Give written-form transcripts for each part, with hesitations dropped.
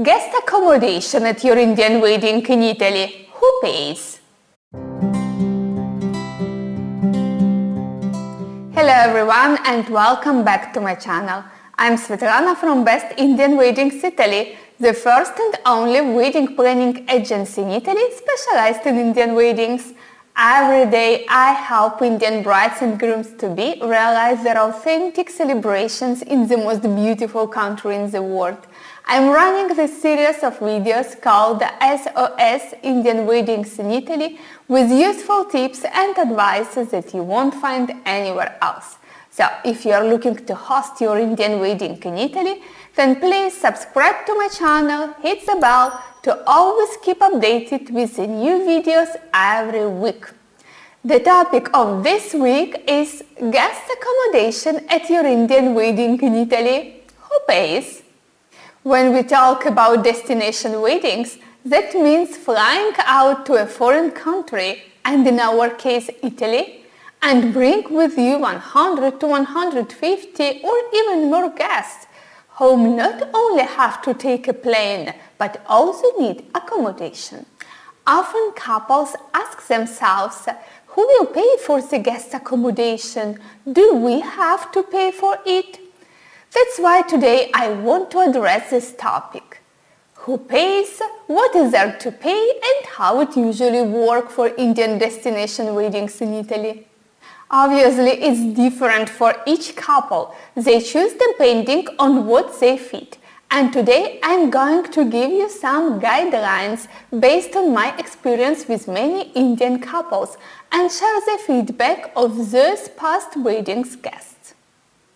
Guest accommodation at your Indian wedding in Italy. Who pays? Hello everyone and welcome back to my channel. I'm Svetlana from Best Indian Weddings Italy, the first and only wedding planning agency in Italy specialized in Indian weddings. Every day I help Indian brides and grooms-to-be realize their authentic celebrations in the most beautiful country in the world. I'm running this series of videos called SOS Indian Weddings in Italy with useful tips and advices that you won't find anywhere else. So, if you are looking to host your Indian wedding in Italy, then please subscribe to my channel, hit the bell to always keep updated with the new videos every week. The topic of this week is guest accommodation at your Indian wedding in Italy. Who pays? When we talk about destination weddings, that means flying out to a foreign country, and in our case Italy, and bring with you 100 to 150 or even more guests, who not only have to take a plane, but also need accommodation. Often couples ask themselves, who will pay for the guest accommodation? Do we have to pay for it? That's why today I want to address this topic. Who pays, what is there to pay, and how it usually works for Indian destination weddings in Italy. Obviously, it's different for each couple. They choose depending on what they fit. And today I'm going to give you some guidelines based on my experience with many Indian couples and share the feedback of those past weddings guests.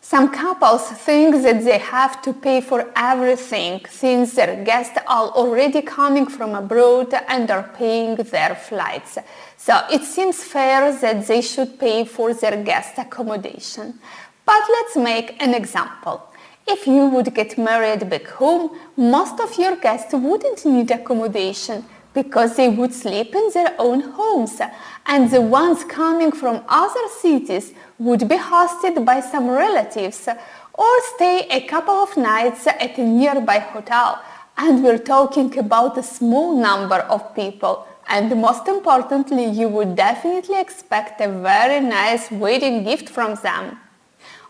Some couples think that they have to pay for everything since their guests are already coming from abroad and are paying their flights. So it seems fair that they should pay for their guest accommodation. But let's make an example. If you would get married back home, most of your guests wouldn't need accommodation because they would sleep in their own homes, and the ones coming from other cities would be hosted by some relatives or stay a couple of nights at a nearby hotel. And we're talking about a small number of people. And most importantly, you would definitely expect a very nice wedding gift from them.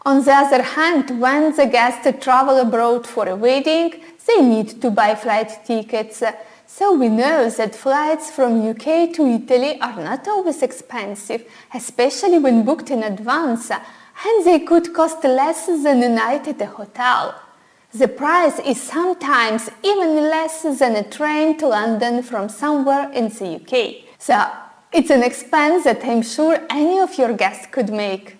On the other hand, when the guests travel abroad for a wedding, they need to buy flight tickets. So we know that flights from UK to Italy are not always expensive, especially when booked in advance, and they could cost less than a night at a hotel. The price is sometimes even less than a train to London from somewhere in the UK. So it's an expense that I'm sure any of your guests could make.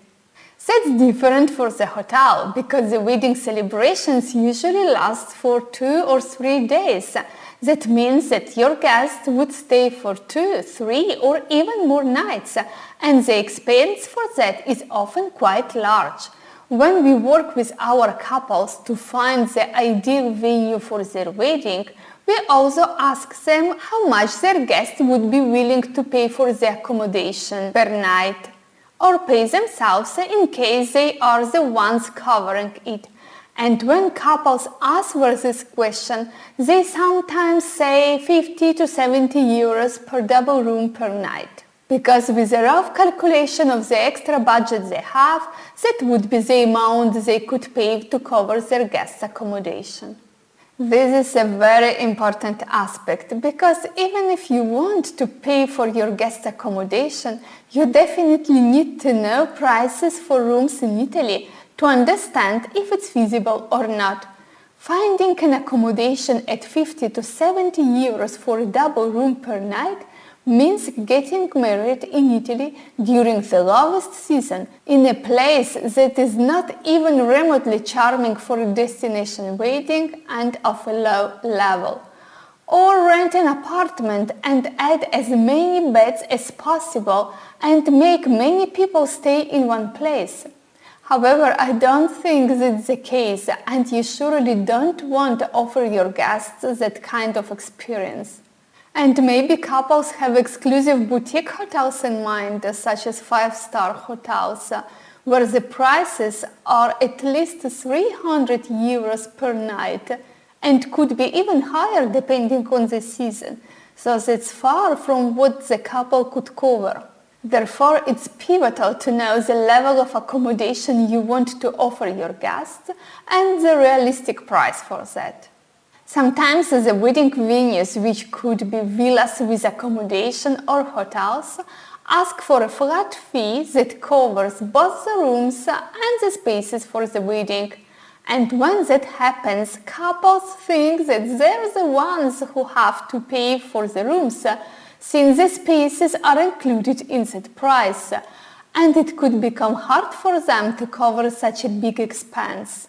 That's different for the hotel, because the wedding celebrations usually last for 2 or 3 days. That means that your guests would stay for 2, 3 or even more nights, and the expense for that is often quite large. When we work with our couples to find the ideal venue for their wedding, we also ask them how much their guests would be willing to pay for the accommodation per night, or pay themselves in case they are the ones covering it. And when couples answer this question, they sometimes say 50 to 70 euros per double room per night. Because with a rough calculation of the extra budget they have, that would be the amount they could pay to cover their guest accommodation. This is a very important aspect, because even if you want to pay for your guest accommodation, you definitely need to know prices for rooms in Italy to understand if it's feasible or not. Finding an accommodation at 50 to 70 euros for a double room per night means getting married in Italy during the lowest season, in a place that is not even remotely charming for a destination wedding and of a low level. Or rent an apartment and add as many beds as possible and make many people stay in one place. However, I don't think that's the case, and you surely don't want to offer your guests that kind of experience. And maybe couples have exclusive boutique hotels in mind, such as 5-star hotels, where the prices are at least 300 euros per night, and could be even higher depending on the season, so that's far from what the couple could cover. Therefore, it's pivotal to know the level of accommodation you want to offer your guests and the realistic price for that. Sometimes the wedding venues, which could be villas with accommodation or hotels, ask for a flat fee that covers both the rooms and the spaces for the wedding. And when that happens, couples think that they're the ones who have to pay for the rooms, since the spaces are included in that price, and it could become hard for them to cover such a big expense.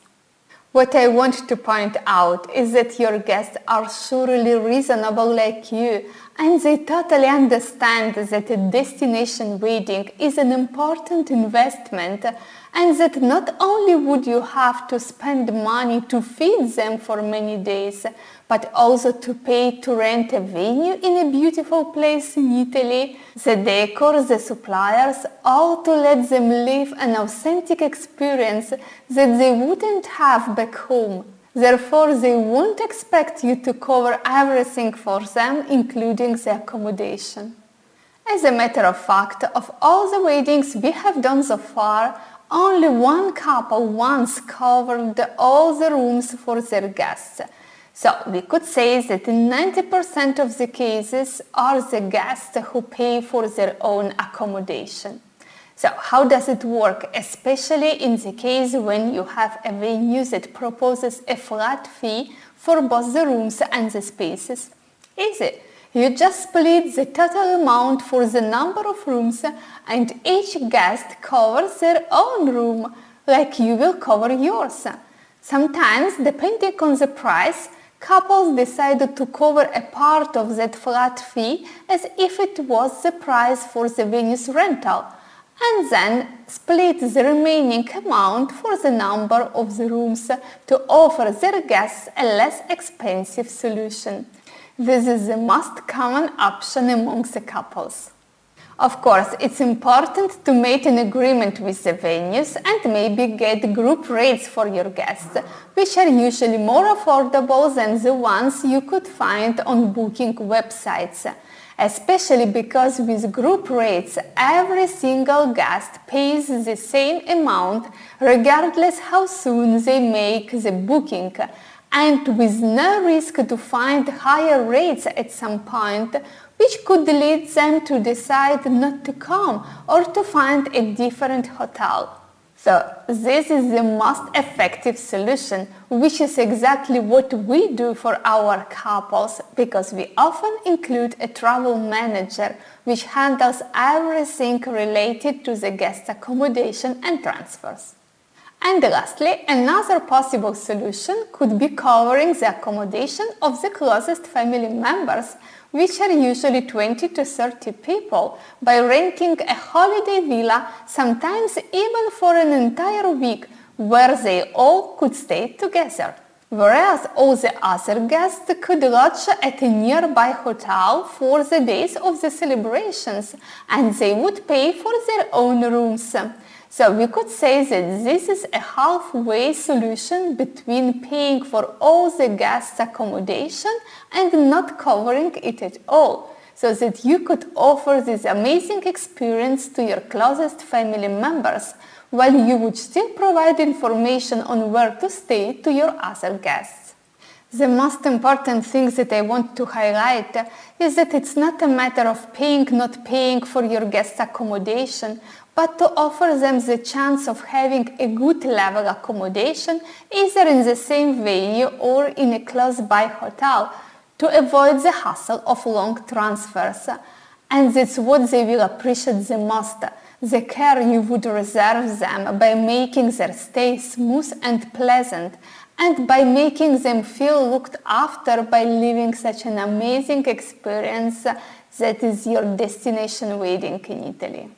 What I want to point out is that your guests are surely reasonable like you, and they totally understand that a destination wedding is an important investment, and that not only would you have to spend money to feed them for many days, but also to pay to rent a venue in a beautiful place in Italy, the decor, the suppliers, all to let them live an authentic experience that they wouldn't have back home. Therefore, they won't expect you to cover everything for them, including the accommodation. As a matter of fact, of all the weddings we have done so far, only one couple once covered all the rooms for their guests. So we could say that in 90% of the cases are the guests who pay for their own accommodation. So how does it work, especially in the case when you have a venue that proposes a flat fee for both the rooms and the spaces? Easy. You just split the total amount for the number of rooms and each guest covers their own room, like you will cover yours. Sometimes, depending on the price, couples decide to cover a part of that flat fee as if it was the price for the venue's rental, and then split the remaining amount for the number of the rooms to offer their guests a less expensive solution. This is the most common option amongst the couples. Of course, it's important to make an agreement with the venues and maybe get group rates for your guests, which are usually more affordable than the ones you could find on booking websites. Especially because with group rates, every single guest pays the same amount regardless how soon they make the booking, and with no risk to find higher rates at some point, which could lead them to decide not to come or to find a different hotel. So this is the most effective solution, which is exactly what we do for our couples, because we often include a travel manager which handles everything related to the guest accommodation and transfers. And lastly, another possible solution could be covering the accommodation of the closest family members, which are usually 20 to 30 people, by renting a holiday villa, sometimes even for an entire week, where they all could stay together. Whereas all the other guests could lodge at a nearby hotel for the days of the celebrations, and they would pay for their own rooms. So we could say that this is a halfway solution between paying for all the guests' accommodation and not covering it at all, so that you could offer this amazing experience to your closest family members, while you would still provide information on where to stay to your other guests. The most important thing that I want to highlight is that it's not a matter of paying, not paying for your guest accommodation, but to offer them the chance of having a good level accommodation either in the same venue or in a close-by hotel, to avoid the hassle of long transfers. And that's what they will appreciate the most, the care you would reserve them by making their stay smooth and pleasant, and by making them feel looked after by living such an amazing experience that is your destination wedding in Italy.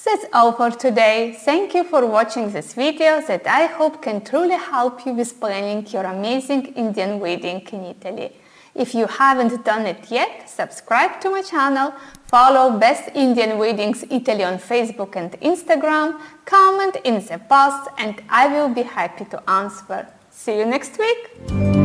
That's all for today. Thank you for watching this video that I hope can truly help you with planning your amazing Indian wedding in Italy. If you haven't done it yet, subscribe to my channel, follow Best Indian Weddings Italy on Facebook and Instagram, comment in the posts, and I will be happy to answer. See you next week!